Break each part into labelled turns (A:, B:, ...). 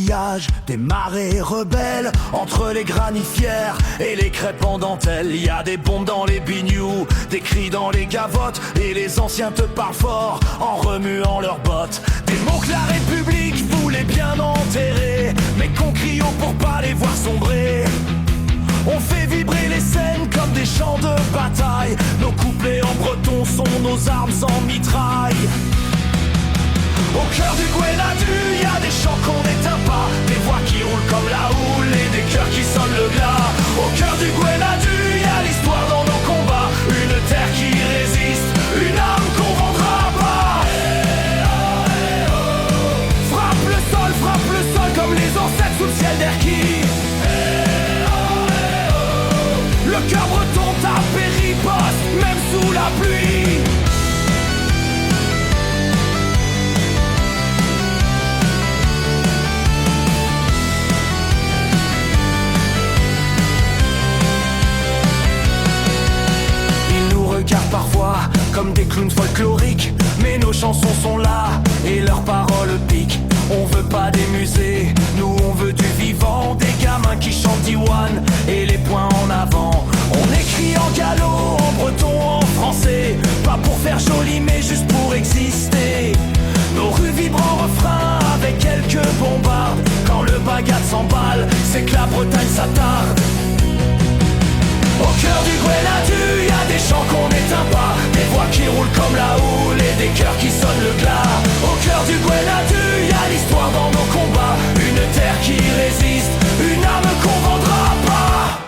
A: pillage, des marées rebelles entre les granifères et les crêpes en dentelle. Y a des bombes dans les bignoux, des cris dans les gavottes, et les anciens te parlent fort en remuant leurs bottes. Des mots que la République voulait bien enterrer, mais qu'on crie haut pour pas les voir sombrer. On fait vibrer les scènes comme des champs de bataille. Nos couplets en breton sont nos armes sans mitraille. Au cœur du Gwenadu, y a des chants qu'on n'éteint pas, des voix qui roulent comme la houle et des cœurs qui sonnent le glas. Au cœur du Gwenadu, y a l'histoire dans nos combats, une terre qui résiste, une âme qu'on vendra pas. Frappe le sol comme les ancêtres sous le ciel d'Erquy. Le cœur breton tape et riposte, même sous la pluie. Ils nous regardent parfois comme des clowns folkloriques, mais nos chansons sont là et leurs paroles piquent. On veut pas des musées, nous on veut du vivant, des gamins qui chantent Diwan et les poings en avant. On écrit en gallo, en breton, en français, pas pour faire joli mais juste pour exister. Nos rues vibrent en refrain avec quelques bombardes. Quand le bagat s'emballe, c'est que la Bretagne s'attarde. Au cœur du Gwenadu, y a des chants qu'on n'éteint pas, des voix qui roulent comme la houle et des cœurs qui sonnent le glas. Au cœur du Gwenadu, y a l'histoire dans nos combats, une terre qui résiste, une âme qu'on vendra pas.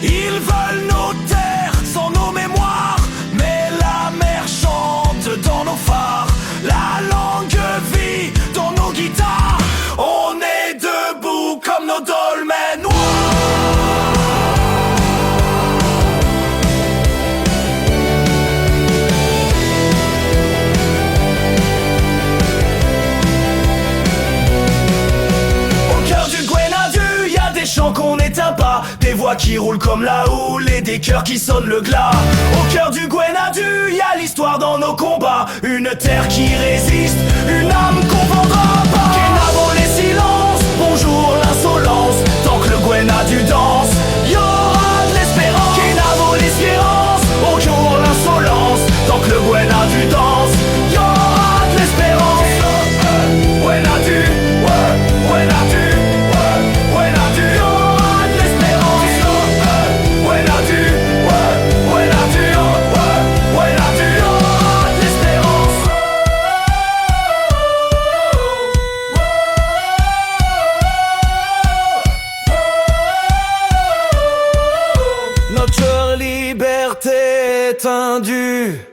A: Ils veulent nos terres sans nos mémoires, mais la mer chante dans nos phares, la langue vit dans nos guitares. On est debout comme nos dolmens noirs. Au cœur du Gwenadu, y a des chants qu'on n'éteint pas, des voix qui roulent comme la houle et des cœurs qui sonnent le glas. Au cœur du Gwenadu, y a l'histoire dans nos combats, une terre qui résiste, une âme qu'on vendra pas. Kenavo les silences, bonjour l'insolence, tant que le Gwenadu danse, y aura de l'espérance. Kenavo l'espérance, bonjour l'insolence, tant que le Gwenadu danse, y aura de l'espérance. Gwenadu, Gwenadu, Gwenadu, y aura de l'espérance. Gwenadu, Gwenadu, Gwenadu, y aura de l'espérance. Notre liberté est indue.